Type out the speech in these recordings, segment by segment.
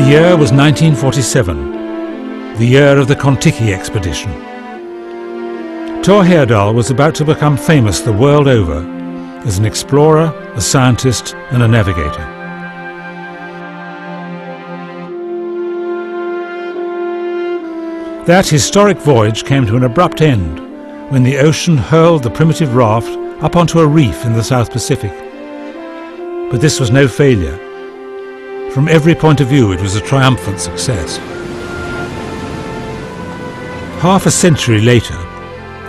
year was 1947, the year of the Kon-Tiki Expedition. Thor Heyerdahl was about to become famous the world over as an explorer, a scientist and a navigator. That historic voyage came to an abrupt end when the ocean hurled the primitive raft up onto a reef in the South Pacific. But this was no failure. From every point of view, it was a triumphant success. Half a century later,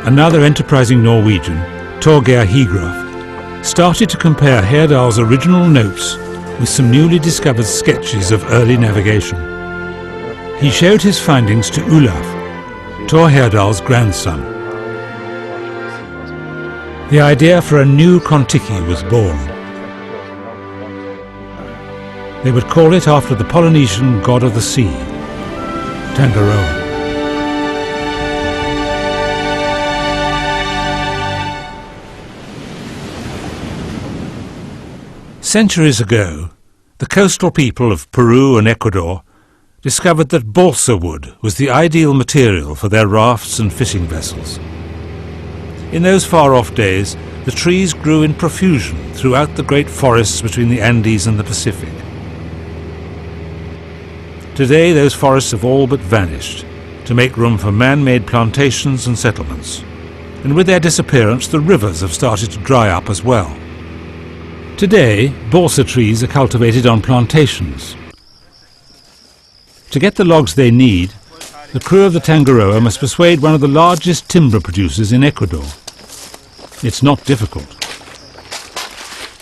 another enterprising Norwegian, Torgeir Higraff, started to compare Heyerdahl's original notes with some newly discovered sketches of early navigation. He showed his findings to Olaf, Thor Heyerdahl's grandson. The idea for a new Kon-Tiki was born. They would call it after the Polynesian god of the sea, Tangaroa. Centuries ago, the coastal people of Peru and Ecuador discovered that balsa wood was the ideal material for their rafts and fishing vessels. In those far-off days, the trees grew in profusion throughout the great forests between the Andes and the Pacific. Today, those forests have all but vanished to make room for man-made plantations and settlements. And with their disappearance, the rivers have started to dry up as well. Today, balsa trees are cultivated on plantations. To get the logs they need, the crew of the Tangaroa must persuade one of the largest timber producers in Ecuador. It's not difficult.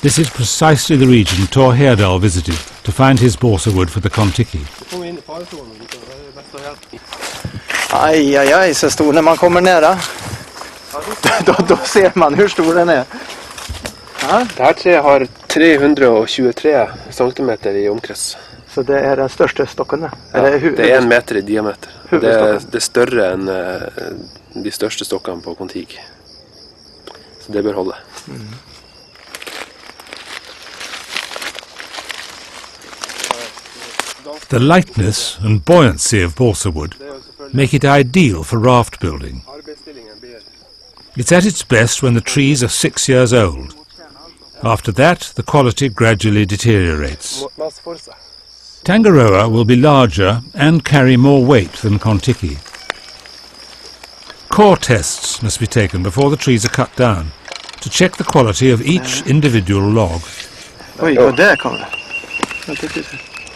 This is precisely the region Thor Heyerdahl visited to find his balsa wood for the Kon-Tiki. Aj, aj, aj, så stor när man kommer nära. Då ser man hur stor den är. Ja? Det här träet har 323 centimeter i omkrets. Så det är den största stocken? Ja, det är 1 meter i diameter. Det är större än de största stockarna på Kon-Tiki. Så det bör hålla. Mm. The lightness and buoyancy of balsa wood make it ideal for raft building. It's at its best when the trees are 6 years old. After that, the quality gradually deteriorates. Tangaroa will be larger and carry more weight than Kon-Tiki. Core tests must be taken before the trees are cut down to check the quality of each individual log. Oj, och där kommer det.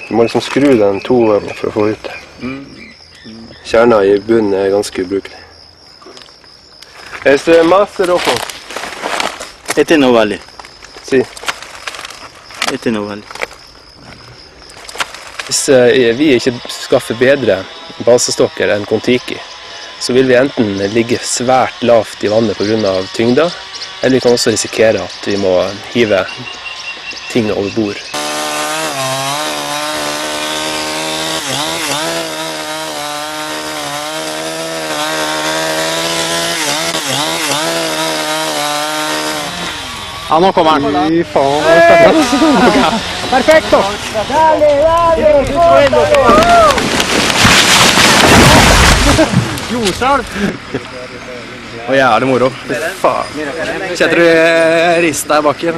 Du må liksom skru den 2 för att få ut det. Kärna i bunnen är ganska ubruklig. Är det massor då? Ett novali. Si. Ett novali. Hvis vi ikke skaffer bedre basestokker enn Kon-Tiki, så vil vi enten ligge svært lavt i vannet på grunn av tyngda, eller vi kan også risikere at vi må hive ting over bord. Ja, nå kommer han. Fy faen. Perfekt då! Jordsalv! Åh jävla moro. Fy faen. Känner du rista i backen?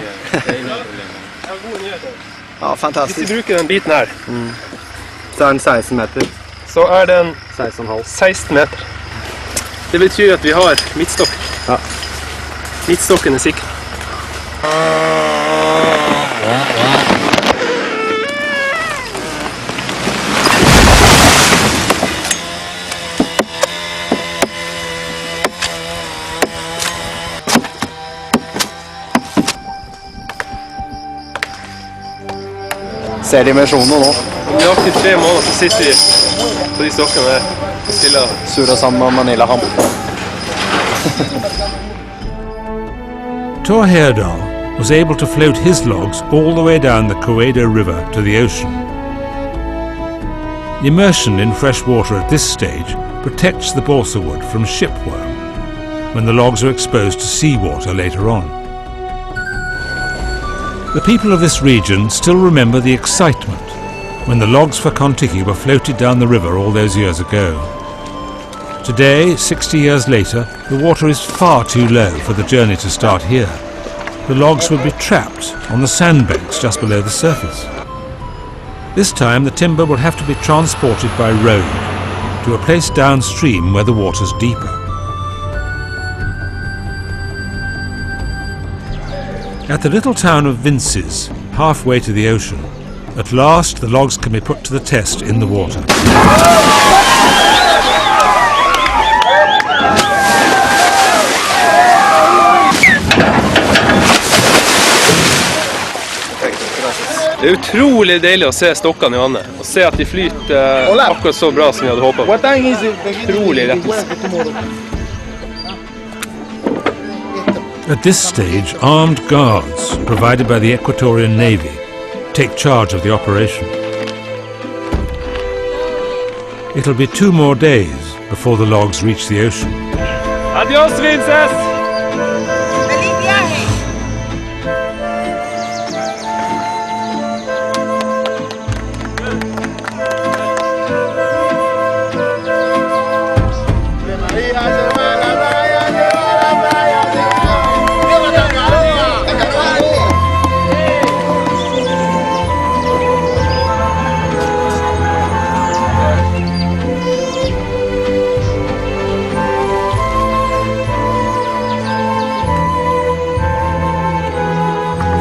Ja, fantastiskt. Hvis vi bruker den biten her, Så er den 16 meter. så er den 16,5. 16 meter. Det betyr at vi har midtstokk. Ja. Midtstokken er sikker. Ser dimensjonen nå. Om vi har til 3 måneder, så sitter vi på de stokkene her og stiller. Surra sammen med Manila Ham. Thor Heyerdahl was able to float his logs all the way down the Coedo River to the ocean. Immersion in fresh water at this stage protects the balsa wood from shipworm when the logs are exposed to seawater later on. The people of this region still remember the excitement when the logs for Kon-Tiki were floated down the river all those years ago. Today, 60 years later, the water is far too low for the journey to start here. The logs would be trapped on the sandbanks just below the surface. This time, the timber will have to be transported by road to a place downstream where the water's deeper. At the little town of Vinces, halfway to the ocean, at last the logs can be put to the test in the water. Det är utroligt deilig å se stokkene I vannet, og se at de flyter akkurat så bra som vi hadde håpet på. Utrolig lettelse. At this stage, armed guards, provided by the Ecuadorian Navy, take charge of the operation. It'll be 2 more days before the logs reach the ocean. Adios, Vinces!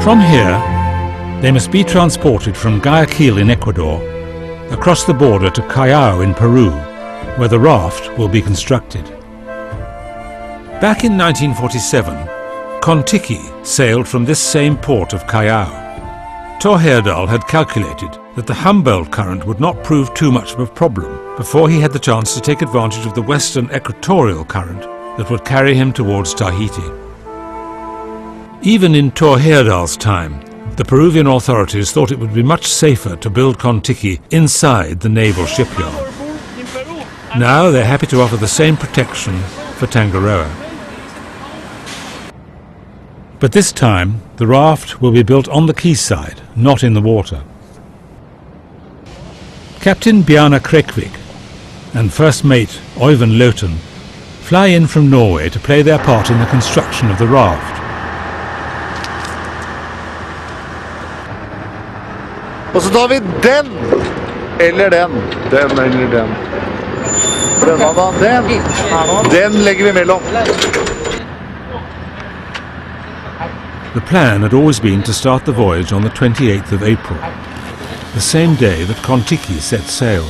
From here, they must be transported from Guayaquil in Ecuador across the border to Callao in Peru, where the raft will be constructed. Back in 1947, Kon-Tiki sailed from this same port of Callao. Thor Heyerdahl had calculated that the Humboldt current would not prove too much of a problem before he had the chance to take advantage of the western equatorial current that would carry him towards Tahiti. Even in Thor Heyerdahl's time, the Peruvian authorities thought it would be much safer to build Kon-Tiki inside the naval shipyard. Now they're happy to offer the same protection for Tangaroa. But this time, the raft will be built on the quayside, not in the water. Captain Bjarne Krekvik and First Mate Øyvind Løten fly in from Norway to play their part in the construction of the raft. Och så tar vi den eller den. Den eller den. Den lägger vi mellan. The plan had always been to start the voyage on the 28th of April, the same day that Kon-Tiki set sail.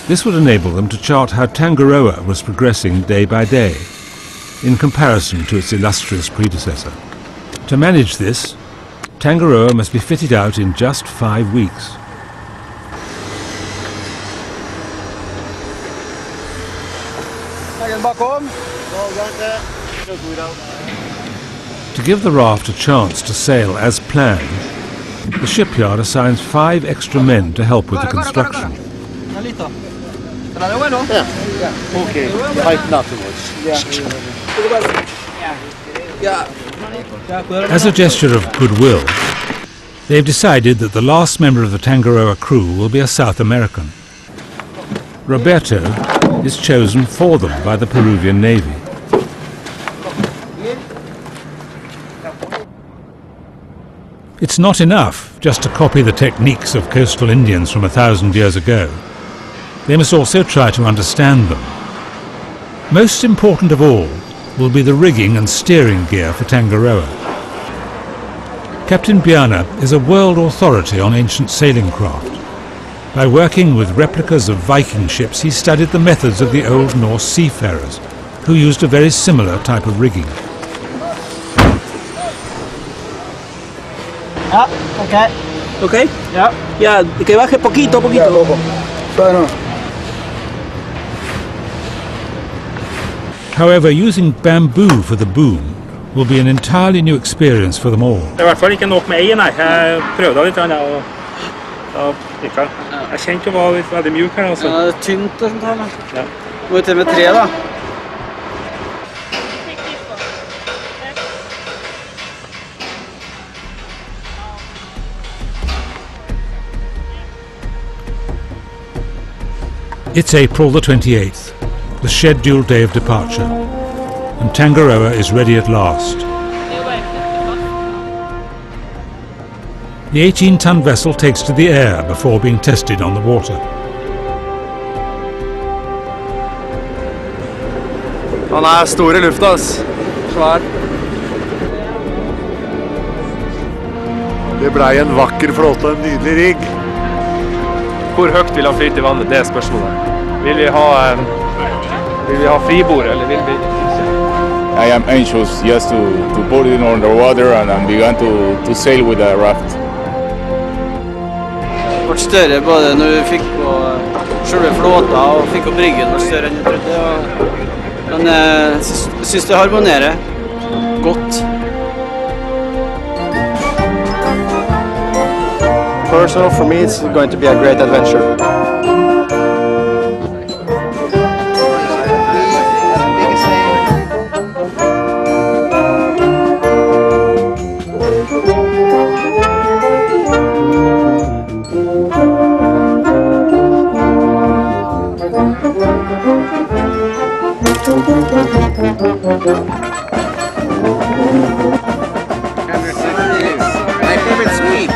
This would enable them to chart how Tangaroa was progressing day by day, in comparison to its illustrious predecessor. To manage this, Tangaroa must be fitted out in just 5 weeks. To give the raft a chance to sail as planned, the shipyard assigns 5 extra men to help with the construction. Okay, fight afterwards. As a gesture of goodwill, they've decided that the last member of the Tangaroa crew will be a South American. Roberto is chosen for them by the Peruvian Navy. It's not enough just to copy the techniques of coastal Indians from 1,000 years ago. They must also try to understand them. Most important of all will be the rigging and steering gear for Tangaroa. Captain Bjarne is a world authority on ancient sailing craft. By working with replicas of Viking ships, he studied the methods of the Old Norse seafarers, who used a very similar type of rigging. Okay? Ya, que baje poquito. However, using bamboo for the boom will be an entirely new experience for them all. Det I hvert fall ikke nok med en her. Jeg prøvde litt og likevel. Jeg kjente det var litt veldig mjuk her altså. Ja, det tynt og sånt her. Ja. Må til med 3 da. It's April the 28th, the scheduled day of departure, and Tangaroa is ready at last. The 18-ton vessel takes to the air before being tested on the water. Han stor I lufta, ass. Svær. Det ble en vakker flåte og en nydelig rigg. Hvor høyt vil han flyte I vannet? Det spørsmålet. Vil vi ha fribord, eller vil vi ikke? I am anxious just to put it on the water and begin to sail with a raft. Det ble større både når vi fikk på selve flåta og fikk opp riggen var større enn jeg trodde. Men jeg synes det harmonerer godt. Personal, for me, it's going to be a great adventure. My favorite sweet.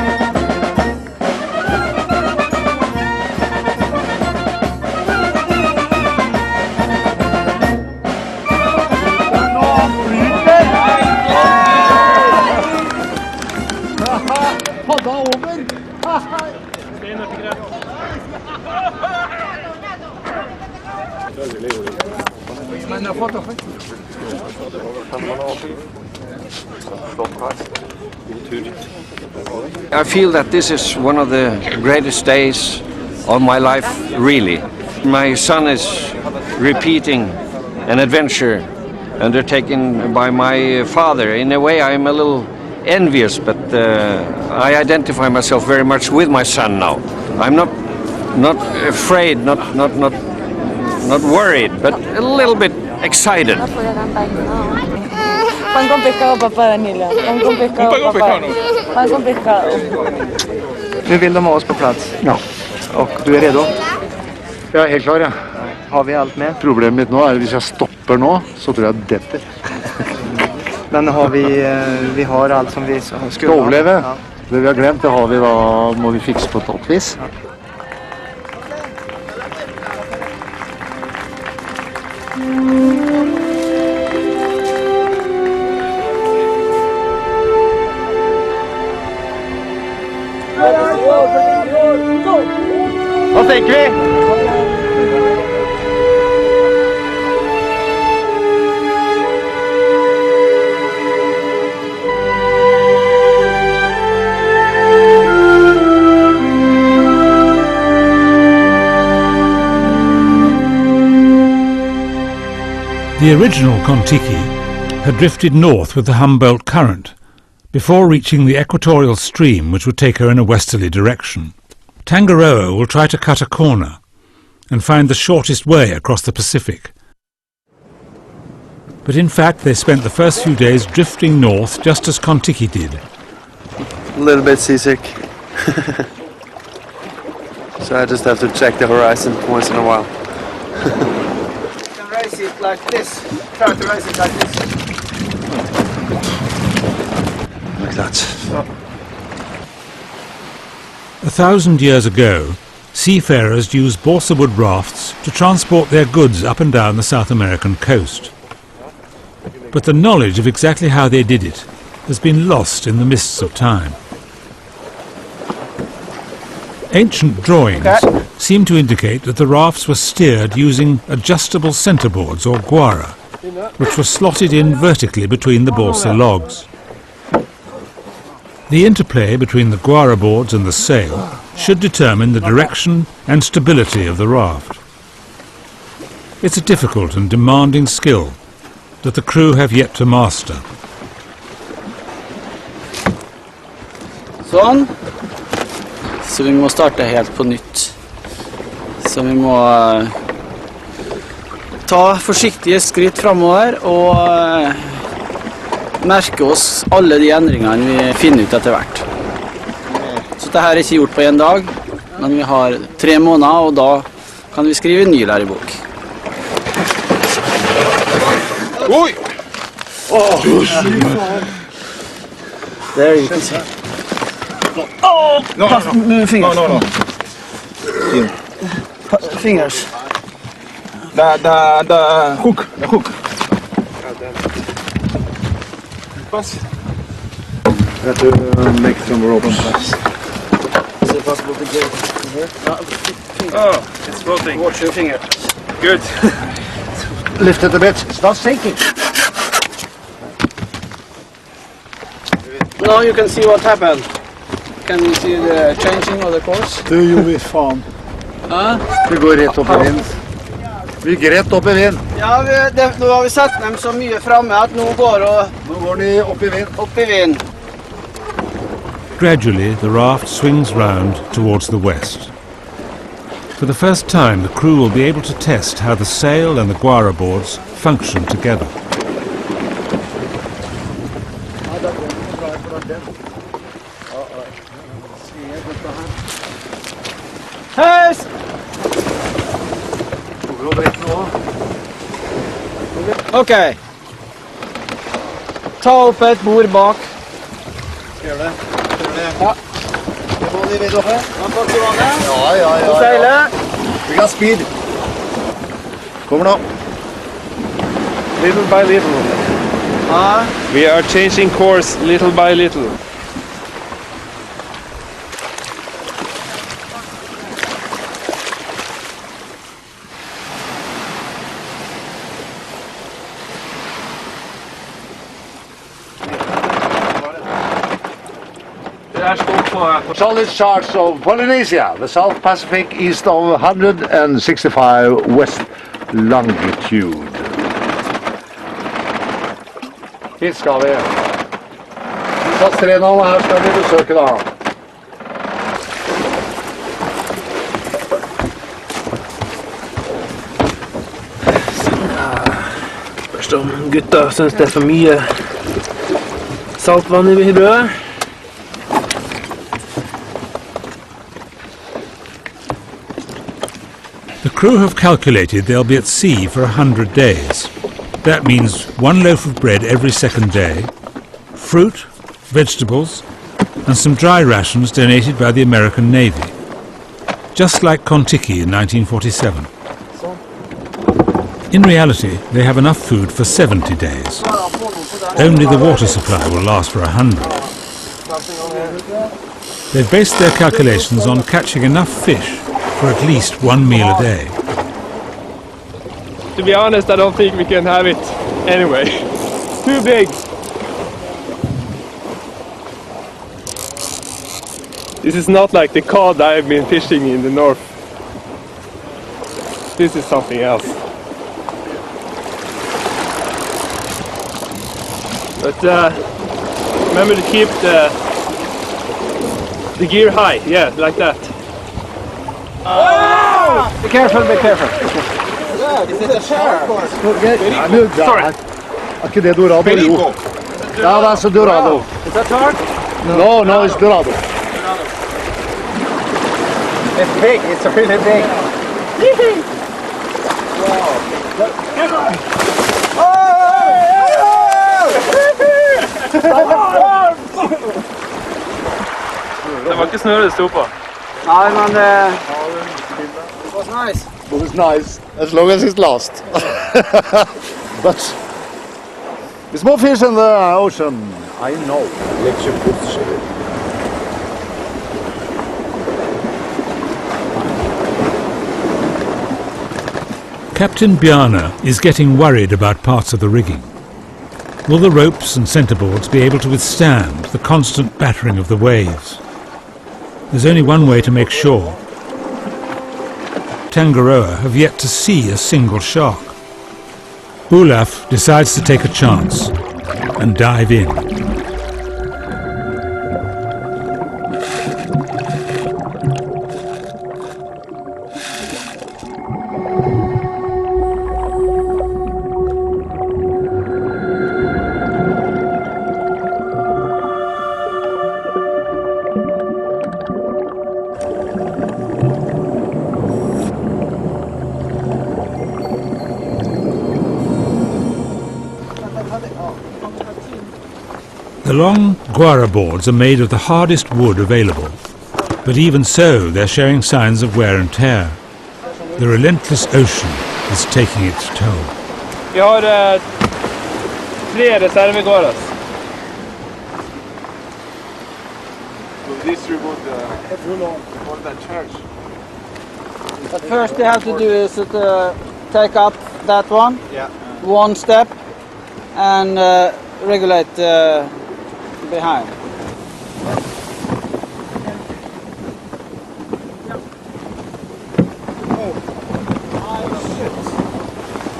I feel that this is one of the greatest days of my life, really. My son is repeating an adventure undertaken by my father. In a way, I'm a little envious, but I identify myself very much with my son now. I'm not afraid, not worried, but a little bit excited. Pan con pescado, papá, Daniela. Pan con pescado, papá. Pan con pescado. Nu vill de ha oss på plats. Ja. Och du är redo? Jeg helt klar, ja. Har vi allt med? Problemet mitt nå hvis jeg stopper nå, så tror jeg detter. Men har vi har allt som vi skulle Skal overleve. Ja. Det vi har glemt, det har vi da, må vi fikse på et annet vis. Ja. Vad tänker vi? The original Kon-Tiki had drifted north with the Humboldt Current before reaching the equatorial stream which would take her in a westerly direction. Tangaroa will try to cut a corner and find the shortest way across the Pacific. But in fact they spent the first few days drifting north just as Kon-Tiki did. A little bit seasick. So I just have to check the horizon once in a while. You can raise it like this. Try to raise it like this. Like that. 1,000 years ago, seafarers used balsa wood rafts to transport their goods up and down the South American coast. But the knowledge of exactly how they did it has been lost in the mists of time. Ancient drawings seem to indicate that the rafts were steered using adjustable centerboards or guara, which were slotted in vertically between the balsa logs. The interplay between the guara boards and the sail should determine the direction and stability of the raft. It's a difficult and demanding skill that the crew have yet to master. Sånn. Så vi må starte helt på nytt. Så vi må ta forsiktige skritt fremover og merke oss alle de endringene vi finner ut etter hvert. Så dette er ikke gjort på en dag, men vi har 3 måneder, og da kan vi skrive en ny lærebok. Oi! There you can see. No, Move fingers. No. Fingers. The hook. The hook. Pass. We have to make some ropes. Is it possible to get here? Oh, it's floating. Watch your finger. Good. Lift it a bit. It's not sinking. Now you can see what happened. Can you see the changing of the course? Du gjorde fan. Vi går rett opp i vind. Vi gikk rett opp i vind. Ja, nå har vi sett dem så mye framme at nå går de opp i vind. Opp i vind. Gradually, the raft swings round towards the west. For the first time, the crew will be able to test how the sail and the guara boards function together. Høys! Ok. Ta opp et bord bak. Skal gjøre det. Ja. Det må vi videre. Man får til vannet. Ja. Og seile. Vi kan speed. Kommer nå. Little by little. Ja. We are changing course little by little. Solid charts of Polynesia, the South Pacific east of 165 west longitude. Hit skal vi. Satstrena her skal vi besøke da. Først om gutta synes det er for mye saltvann i brødet. The crew have calculated they'll be at sea for 100 days. That means one loaf of bread every second day, fruit, vegetables, and some dry rations donated by the American Navy. Just like Kon-Tiki in 1947. In reality, they have enough food for 70 days. Only the water supply will last for 100. They've based their calculations on catching enough fish for at least one meal a day. To be honest, I don't think we can have it anyway. Too big. This is not like the cod I've been fishing in the north. This is something else. But remember to keep the gear high, yeah, like that. Be careful, be careful. Is it a chair? Sorry. Er ikke det Dorado? Jo. Ja, det er så Dorado. Is that hard? No, it's Dorado. It's big, it's really big. Det var ikke snøret det stod på. Nei, men it was nice. It was nice, as long as it lasts. But there's more fish in the ocean. I know. Captain Bjarne is getting worried about parts of the rigging. Will the ropes and centreboards be able to withstand the constant battering of the waves? There's only one way to make sure. Tangaroa have yet to see a single shark. Olaf decides to take a chance and dive in. The long guara boards are made of the hardest wood available, but even so they're showing signs of wear and tear. The relentless ocean is taking its toll. Vi har 3 reservegårder. But first they have to do is to take up that one, one step, and regulate behind.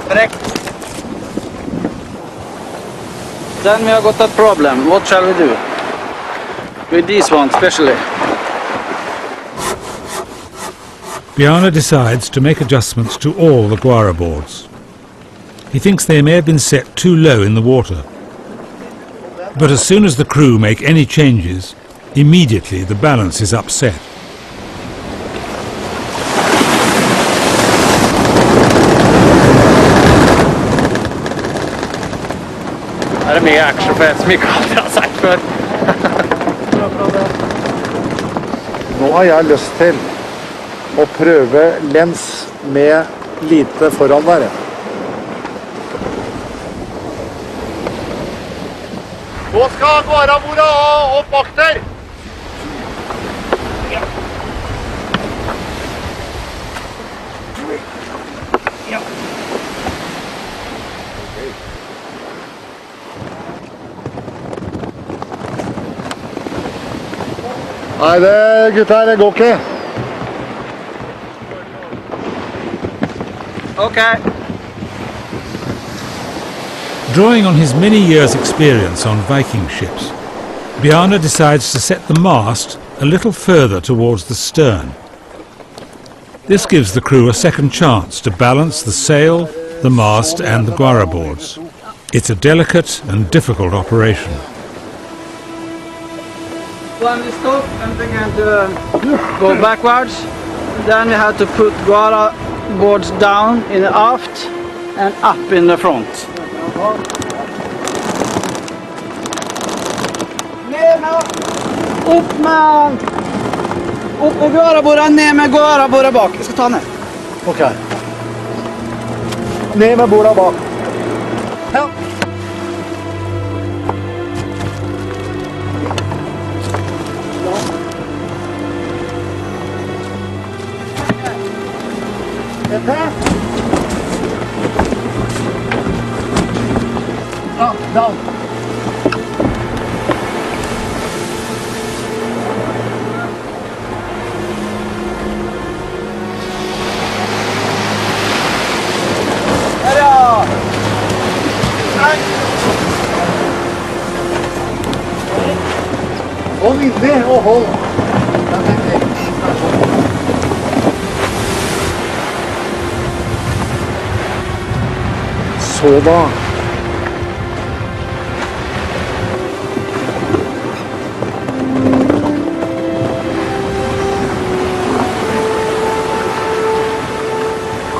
Correct. Then we have got that problem. What shall we do? With this one especially. Bjarne decides to make adjustments to all the guara boards. He thinks they may have been set too low in the water. But as soon as the crew make any changes, immediately the balance is upset. Her er mye action på som ikke aldri har sagt før. Nå har jeg lyst til å prøve lens med lite foran der. Nå skal guaraborda opp akter! Nei, det gutta her, det går ikke. Okay. Drawing on his many years' experience on Viking ships, Bjarne decides to set the mast a little further towards the stern. This gives the crew a second chance to balance the sail, the mast and the guara boards. It's a delicate and difficult operation. When we stop and begin to go backwards, then we have to put guara boards down in the aft and up in the front. Upp med guarabordet, ned med guarabordet bak. Jeg skal ta ned. Ok. Ned med borda bak. Ja. Down. Hold inne og hold. Så da.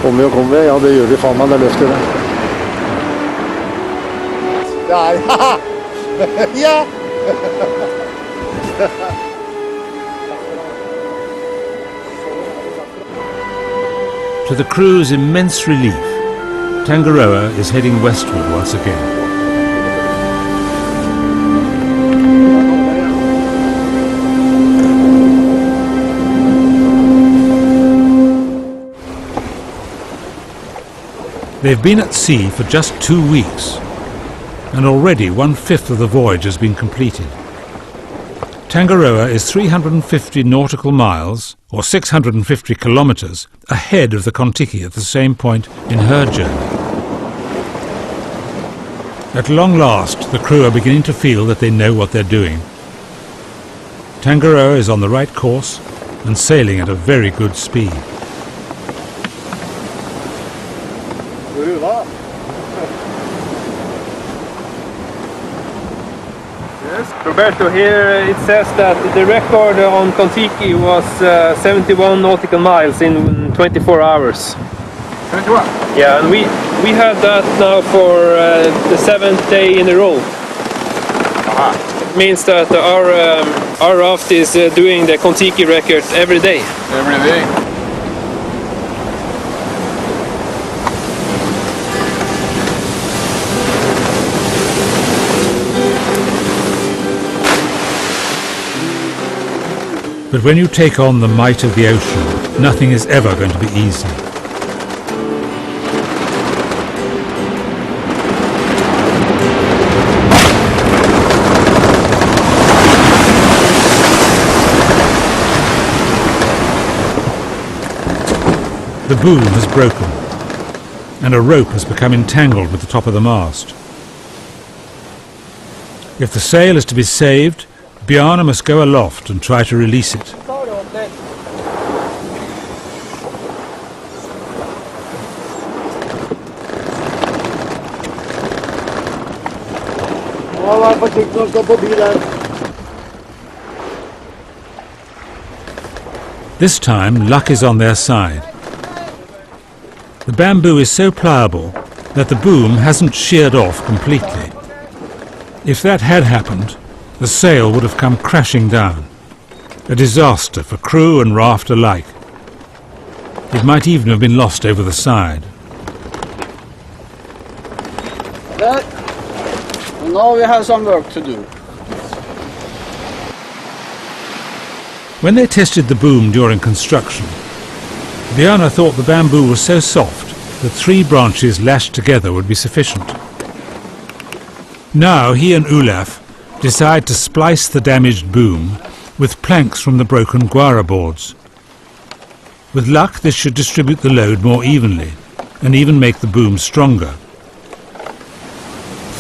Kommer vi? Ja, det gjør vi faen meg, det løfter det. Der, haha! Ja! To the crew's immense relief, Tangaroa is heading westward once again. They've been at sea for just 2 weeks, and already 1/5 of the voyage has been completed. Tangaroa is 350 nautical miles, or 650 kilometers, ahead of the Kon-Tiki at the same point in her journey. At long last, the crew are beginning to feel that they know what they're doing. Tangaroa is on the right course and sailing at a very good speed. Roberto, here it says that the record on Kon-Tiki was 71 nautical miles in 24 hours. 21? Yeah, and we have that now for the 7th day in a row. Aha. means that our raft is doing the Kon-Tiki record every day. Every day. But when you take on the might of the ocean, nothing is ever going to be easy. The boom has broken, and a rope has become entangled with the top of the mast. If the sail is to be saved, Bjarne must go aloft and try to release it. This time, luck is on their side. The bamboo is so pliable that the boom hasn't sheared off completely. If that had happened, the sail would have come crashing down. A disaster for crew and raft alike. It might even have been lost over the side. But now we have some work to do. When they tested the boom during construction, Bjarne thought the bamboo was so soft that 3 branches lashed together would be sufficient. Now he and Olaf decide to splice the damaged boom with planks from the broken guara boards. With luck, this should distribute the load more evenly and even make the boom stronger.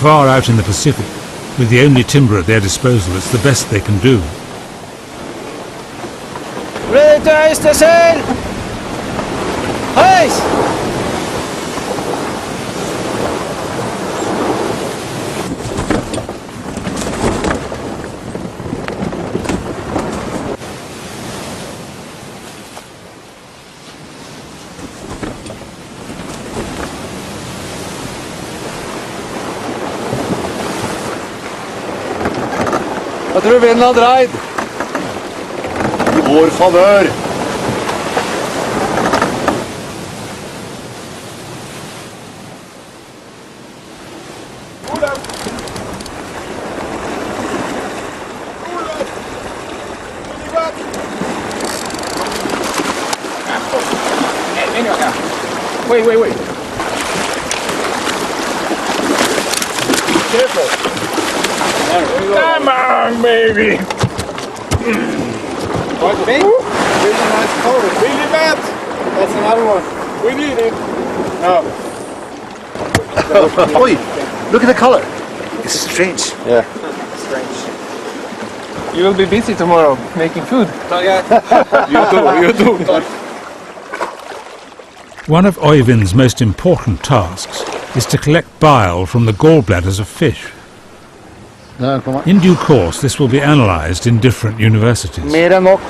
Far out in the Pacific, with the only timber at their disposal, it's the best they can do. Ready to hoist the sail! Hoist! Jeg tror vinden har dreid. I vår favør. Wait. Careful. Come on, baby. Quite big. Really nice color. Really bad. That's another one. We need it. No. Oi, look at the color. It's strange. Yeah. Strange. You will be busy tomorrow making food. You do. One of Øyvind's most important tasks is to collect bile from the gallbladders of fish. In due course, this will be analysed in different universities. Mer enn nok.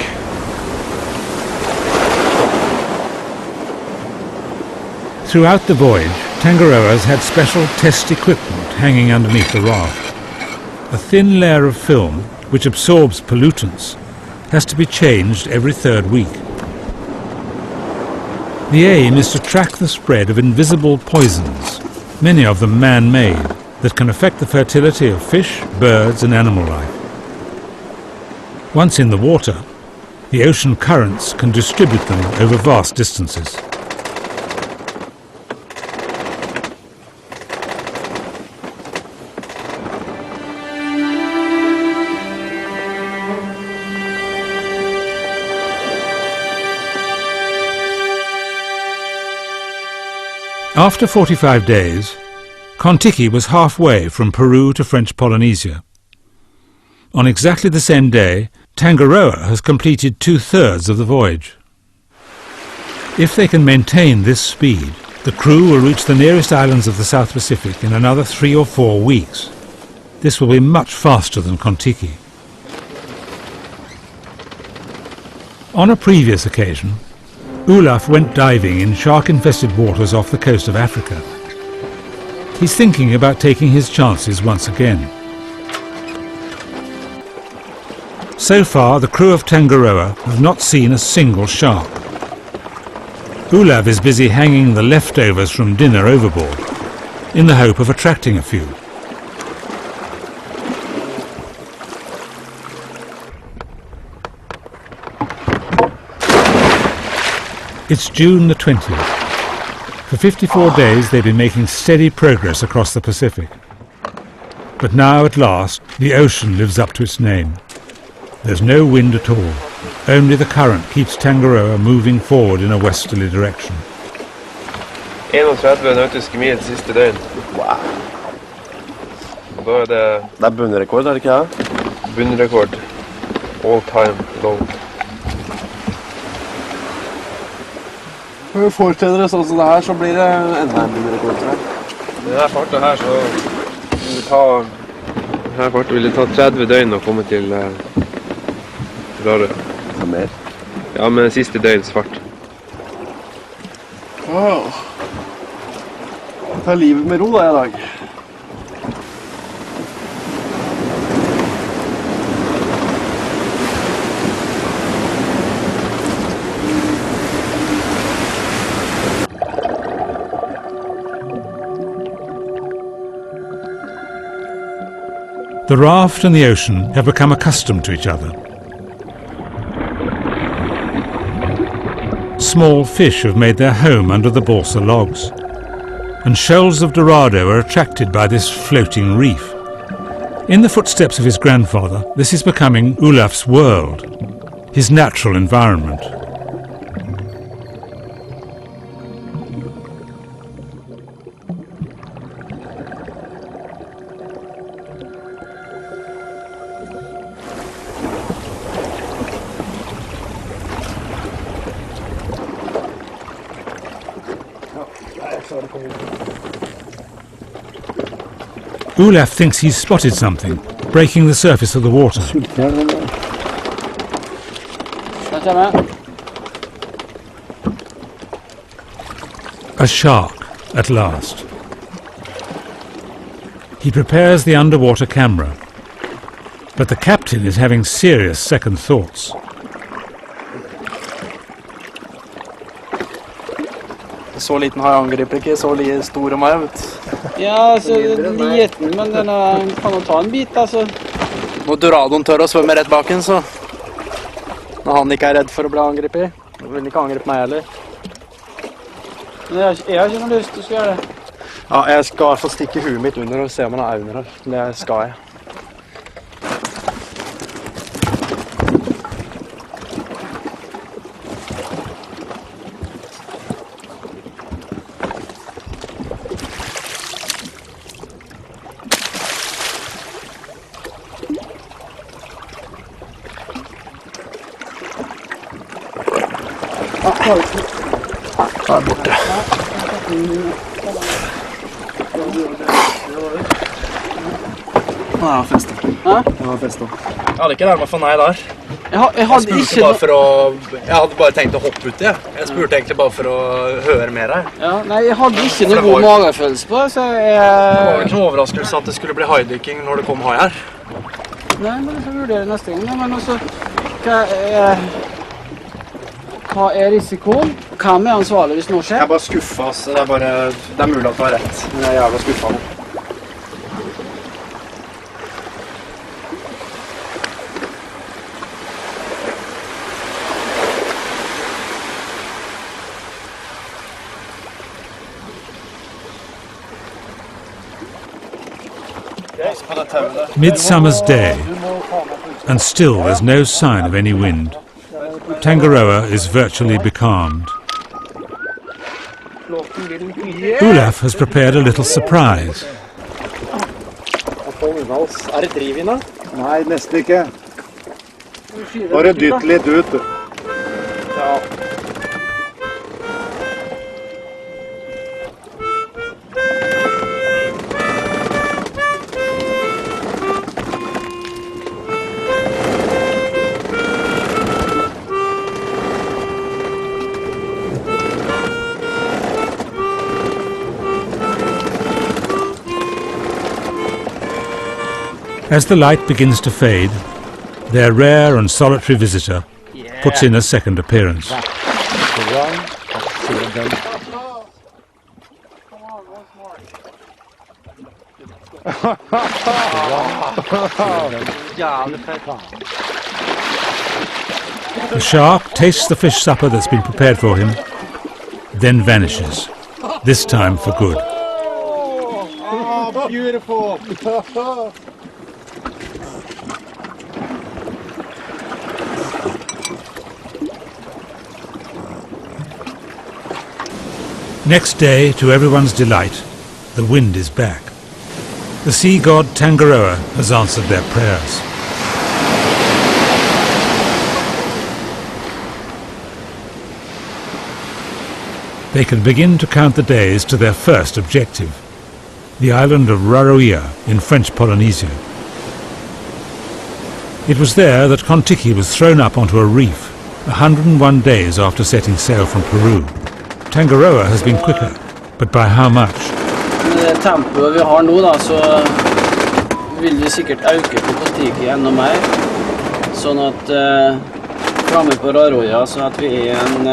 Throughout the voyage, Tangaroa has had special test equipment hanging underneath the raft. A thin layer of film, which absorbs pollutants, has to be changed every 3rd week. The aim is to track the spread of invisible poisons, many of them man-made, that can affect the fertility of fish, birds and animal life. Once in the water, the ocean currents can distribute them over vast distances. After 45 days, Kon-Tiki was halfway from Peru to French Polynesia. On exactly the same day, Tangaroa has completed 2/3 of the voyage. If they can maintain this speed, the crew will reach the nearest islands of the South Pacific in another 3 or 4 weeks. This will be much faster than Kon-Tiki. On a previous occasion, Olaf went diving in shark-infested waters off the coast of Africa. He's thinking about taking his chances once again. So far, the crew of Tangaroa have not seen a single shark. Olav is busy hanging the leftovers from dinner overboard, in the hope of attracting a few. It's June the 20th. For 54 days they've been making steady progress across the Pacific. But now at last the ocean lives up to its name. There's no wind at all. Only the current keeps Tangaroa moving forward in a westerly direction. 31 nautiske mil siste døgn. Wow. Da er det bunnrekord, er det ikke det? bunnrekord. All time low. Når vi fortsetter sånn som det her, så blir det enda en bunnrekord, tror jeg. I denne farten her så vil det ta 30 døgn å komme til Rarøy. Så mer? Ja, med siste døgns fart. Wow. Ta livet med ro da i dag. The raft and the ocean have become accustomed to each other. Small fish have made their home under the balsa logs, and shoals of Dorado are attracted by this floating reef. In the footsteps of his grandfather, this is becoming Olaf's world, his natural environment. Olaf thinks he's spotted something, breaking the surface of the water. A shark, at last. He prepares the underwater camera, but the captain is having serious second thoughts. Så liten har jeg angriper ikke, så stor om meg, vet du. Ja, altså, liten, men den kan jo ta en bit, altså. Når Doradoen tør å svømme rett baken, så når han ikke er redd for å bli angrepet, vil han ikke angripe meg heller. Men jeg har ikke noe lyst til å gjøre det. Ja, jeg skal i hvert fall stikke huet mitt under og se om han er under her. Det skal jeg. Han er borte. Han er festet. Hæ? Han er festet. Jeg hadde ikke nærmet for nei der. Jeg hadde bare tenkt å hoppe uti. Jeg spurte egentlig bare for å høre mer her. Ja, nei, jeg hadde ikke noe god magefølelse på, så Det var ikke noen overraskelse at det skulle bli haidykking når det kom hai her. Nei, men jeg får vurdere neste gang. Men altså, hva er risikoen? Hvem er ansvarlig hvis noe skjer? Jeg er bare skuffet, altså. Det er mulig at du har rett, men jeg er jævla skuffet nå. Midsummer's day, and still there's no sign of any wind. Tangaroa is virtually becalmed. Olaf has prepared a little surprise. Er det driv i nå? Nei, nesten ikke. Bare dytt litt ut. Ja. As the light begins to fade, their rare and solitary visitor puts in a second appearance. The shark tastes the fish supper that's been prepared for him, then vanishes, this time for good. Oh, beautiful! Next day, to everyone's delight, the wind is back. The sea god Tangaroa has answered their prayers. They can begin to count the days to their first objective, the island of Raroia in French Polynesia. It was there that Kon-Tiki was thrown up onto a reef 101 days after setting sail from Peru. Tangaroa has been quicker, but by how much? Med det tempoet vi har nå da, så vil vi sikkert øke på Kon-Tiki enda mer. Sånn at framme på Raroia så at vi en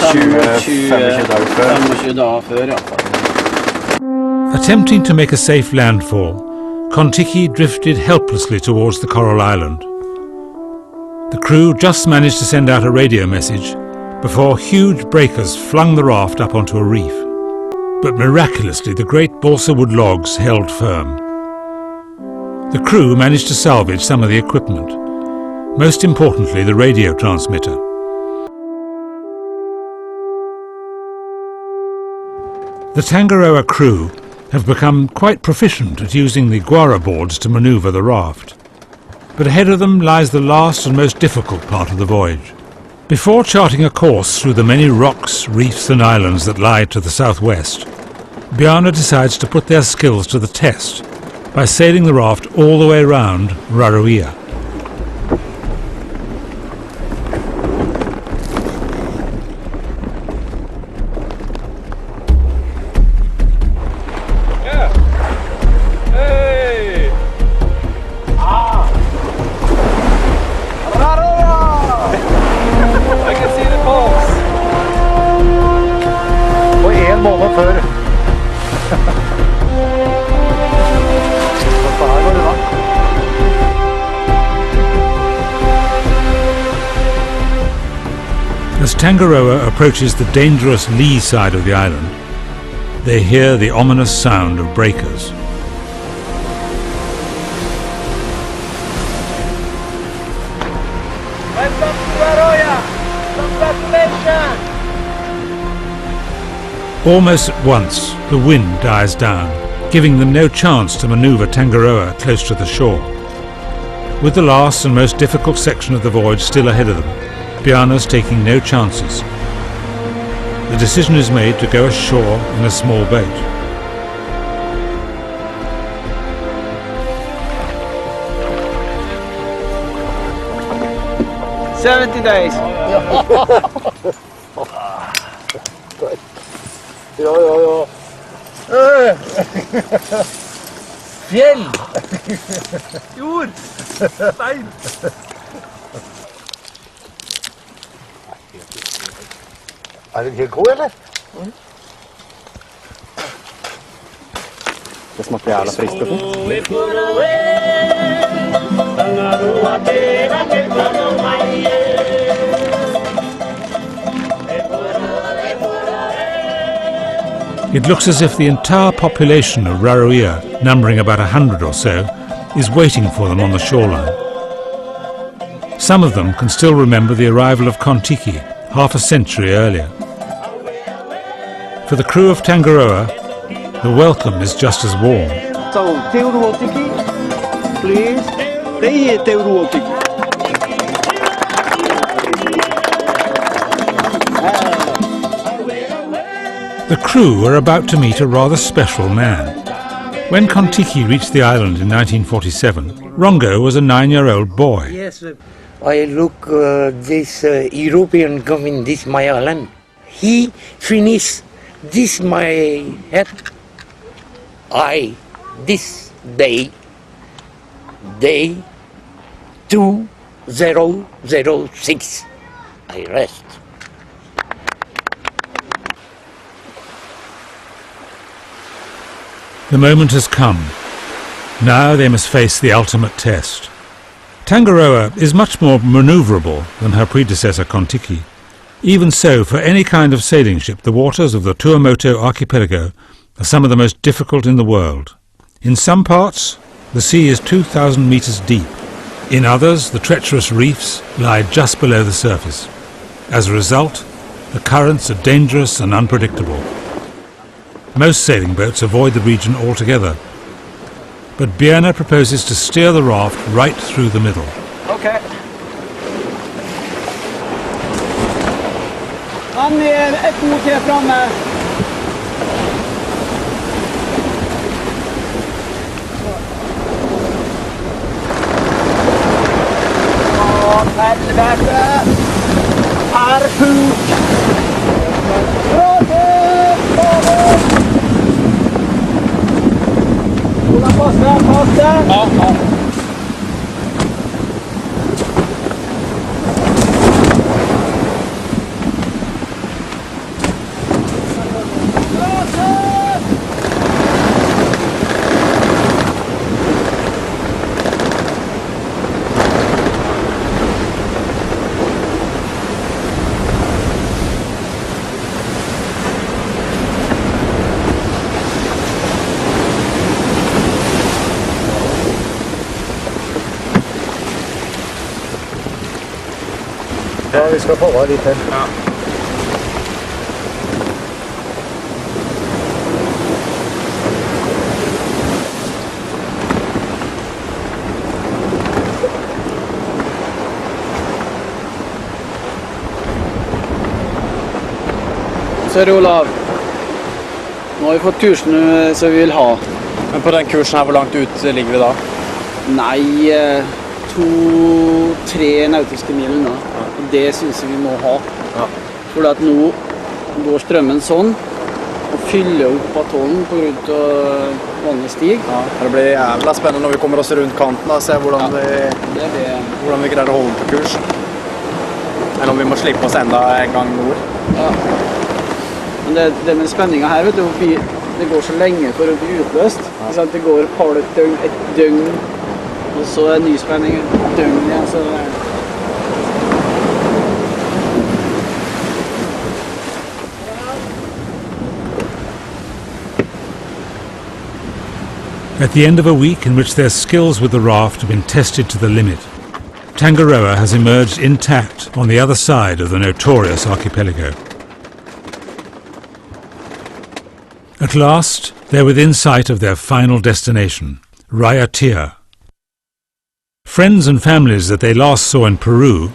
25 dager før i hvert fall. Attempting to make a safe landfall, Kon-Tiki drifted helplessly towards the coral island. The crew just managed to send out a radio message before huge breakers flung the raft up onto a reef. But miraculously, the great balsa wood logs held firm. The crew managed to salvage some of the equipment, most importantly the radio transmitter. The Tangaroa crew have become quite proficient at using the guara boards to manoeuvre the raft. But ahead of them lies the last and most difficult part of the voyage. Before charting a course through the many rocks, reefs and islands that lie to the southwest, Bjarne decides to put their skills to the test by sailing the raft all the way round Raroia. As Tangaroa approaches the dangerous lee side of the island, they hear the ominous sound of breakers. Welcome to Raroia! Congratulations! Almost at once, the wind dies down, giving them no chance to manoeuvre Tangaroa close to the shore. With the last and most difficult section of the voyage still ahead of them, Bjarne's taking no chances. The decision is made to go ashore in a small boat. $70 days. Ja. Fjell! Jord! Stein! Er den helt god, eller? Det smakar jävla friskt och fint. It looks as if the entire population of Raroia, numbering about 100 or so, is waiting for them on the shoreline. Some of them can still remember the arrival of Kon-Tiki half a century earlier. For the crew of Tangaroa, the welcome is just as warm. So, Tangaroa, please. Stay at Tangaroa. The crew are about to meet a rather special man. When Kon-Tiki reached the island in 1947, Rongo was a 9-year-old boy. Yes, I look this European coming this my island. He finished this my head. I this day, day 2006, I rest. The moment has come. Now they must face the ultimate test. Tangaroa is much more manoeuvrable than her predecessor Kontiki. Even so, for any kind of sailing ship, the waters of the Tuamotu archipelago are some of the most difficult in the world. In some parts, the sea is 2,000 meters deep. In others, the treacherous reefs lie just below the surface. As a result, the currents are dangerous and unpredictable. Most sailing boats avoid the region altogether. But Bjørnar proposes to steer the raft right through the middle. Okay. Han er et god til fremme. Helvete! Harput! Hvordan passer det? Ja. Ja, vi skal få litt til. Ja. Så Olav, nå har vi fått kursen som vi vil ha. Men på den kursen her, hvor langt ut ligger vi da? Nei, 2-3 nautiske mil unna. Det synes jeg vi må ha. Ja. For at nå går strømmen sånn, og fyller opp atollen på grunn av vannet stig. Ja. Det blir jævla spennende når vi kommer oss rundt kanten og ser hvordan, hvordan vi greier å holde på kurs. Eller om vi må slippe oss enda en gang nord. Ja. Men det med spenningen her, vet du, det går så lenge for å bli utløst. Ja. Det går et døgn, og så er ny spenning et døgn igjen. Så At the end of a week in which their skills with the raft have been tested to the limit, Tangaroa has emerged intact on the other side of the notorious archipelago. At last, they're within sight of their final destination, Raiatea. Friends and families that they last saw in Peru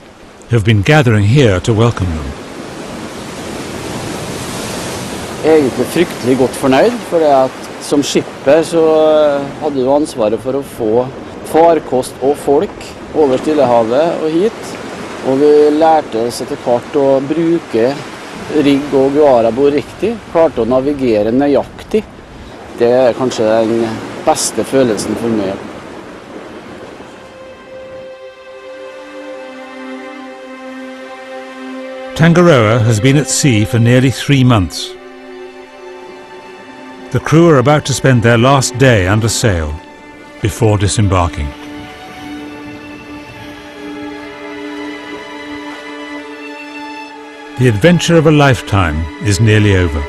have been gathering here to welcome them. Egentlig fryktelig godt fornøyd, for at som skipper så hadde du ansvaret for å få farkost og folk over Stillehavet og hit. Og vi lærte oss etter hvert å bruke rigg og guarabord riktig, klarte å navigere nøyaktig. Det er kanskje den beste følelsen for meg. Tangaroa has been at sea for nearly 3 months. The crew are about to spend their last day under sail before disembarking. The adventure of a lifetime is nearly over.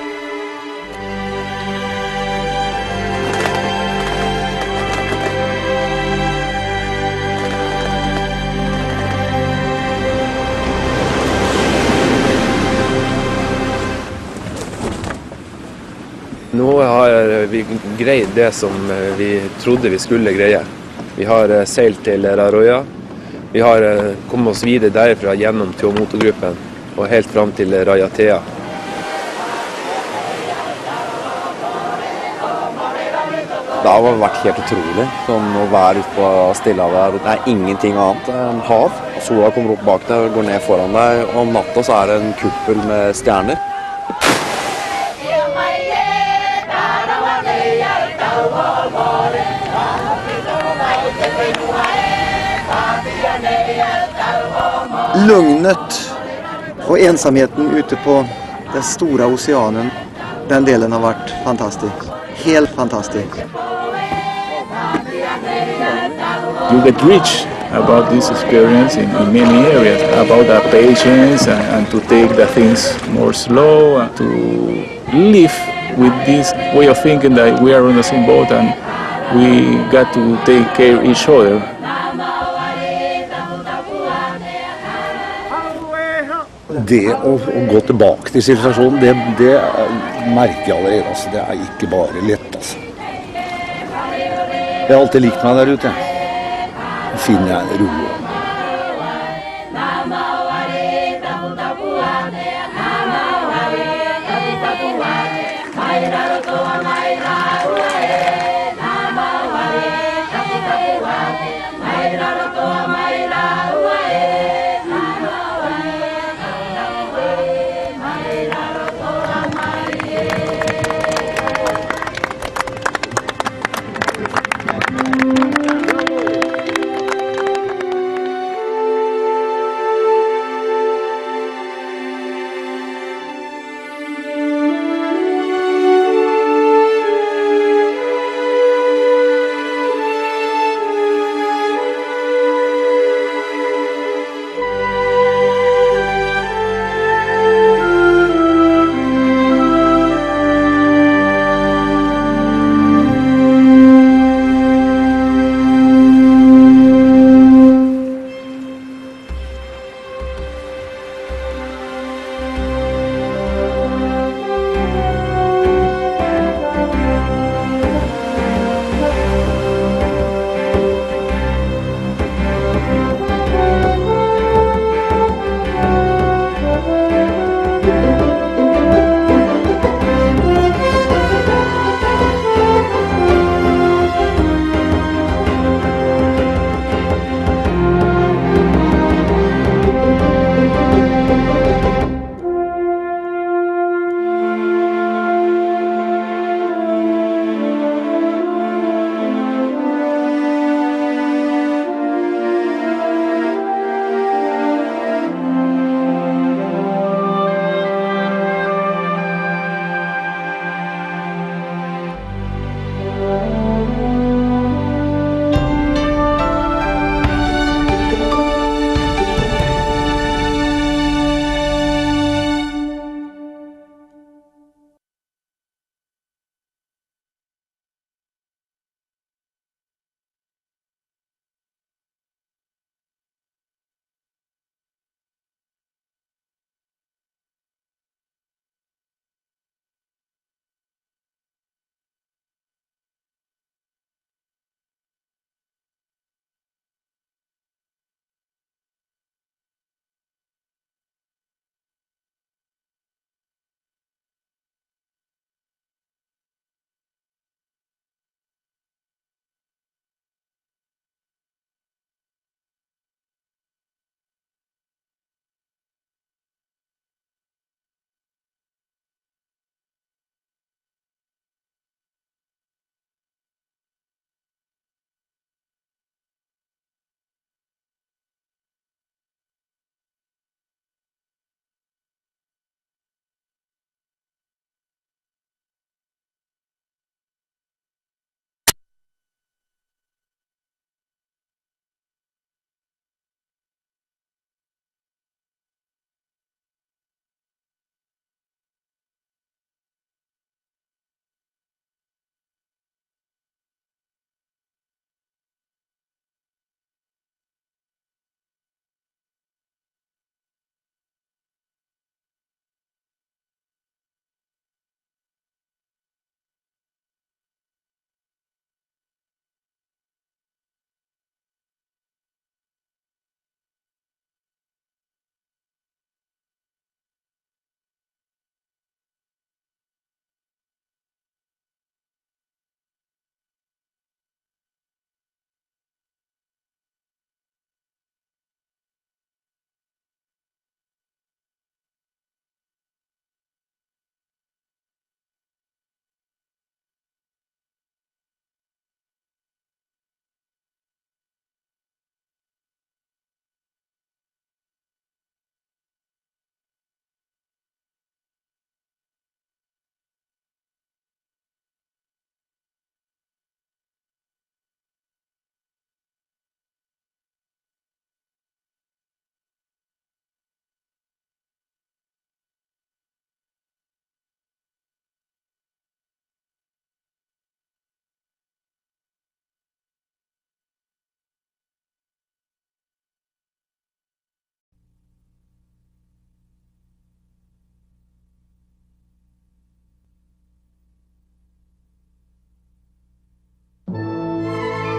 Nå har vi greid det som vi trodde vi skulle greie. Vi har seilt til Raiatea. Vi har kommet oss videre derfra gjennom Tuamotu-gruppen og helt fram til Raiatea. Det har vært helt utrolig, sånn å være ute på Stillehavet. Det er ingenting annet enn hav. Sola kommer opp bak deg og går ned foran deg, og om natta så er det en kuppel med stjerner. Lugnet og ensomheten ute på den store oceanen, den delen har vært fantastisk. Helt fantastisk. You get rich about this experience in many areas, about the patience and to take the things more slow, and to live with this way of thinking that we are on the same boat and we got to take care of each other. Det å gå tilbake til sivilisasjonen, det merker jeg allerede. Altså, det er ikke bare lett. Altså. Jeg har alltid likt meg der ute. Finner jeg ro.